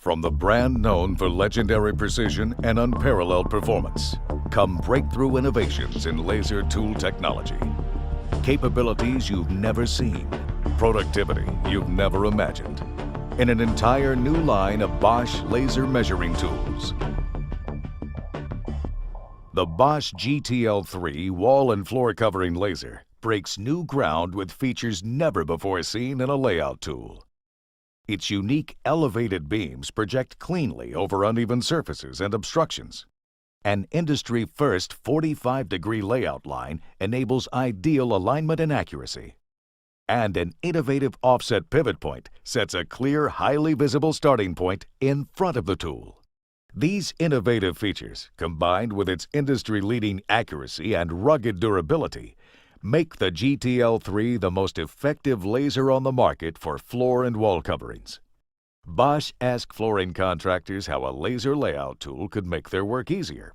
From the brand known for legendary precision and unparalleled performance, come breakthrough innovations in laser tool technology. Capabilities you've never seen, productivity you've never imagined, in an entire new line of Bosch laser measuring tools. The Bosch GTL3 wall and floor covering laser breaks new ground with features never before seen in a layout tool. Its unique elevated beams project cleanly over uneven surfaces and obstructions. An industry-first 45-degree layout line enables ideal alignment and accuracy. And an innovative offset pivot point sets a clear, highly visible starting point in front of the tool. These innovative features, combined with its industry-leading accuracy and rugged durability, make the GTL3 the most effective laser on the market for floor and wall coverings. Bosch asked flooring contractors how a laser layout tool could make their work easier,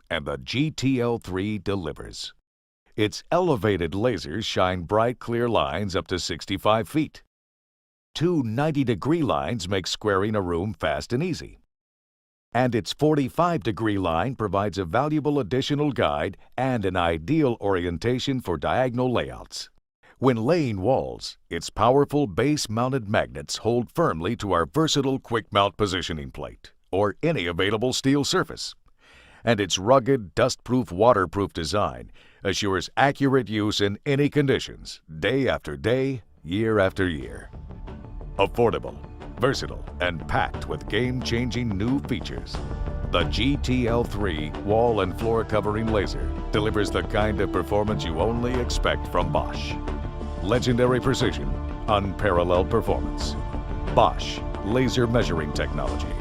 and the GTL3 delivers. Its elevated lasers shine bright, clear lines up to 65 feet. Two 90-degree lines make squaring a room fast and easy. And its 45-degree line provides a valuable additional guide and an ideal orientation for diagonal layouts. When laying walls, its powerful base-mounted magnets hold firmly to our versatile quick-mount positioning plate or any available steel surface. And its rugged, dust-proof, waterproof design assures accurate use in any conditions, day after day, year after year. Affordable, versatile, and packed with game-changing new features. The GTL3 wall and floor covering laser delivers the kind of performance you only expect from Bosch. Legendary precision, unparalleled performance. Bosch laser measuring technology.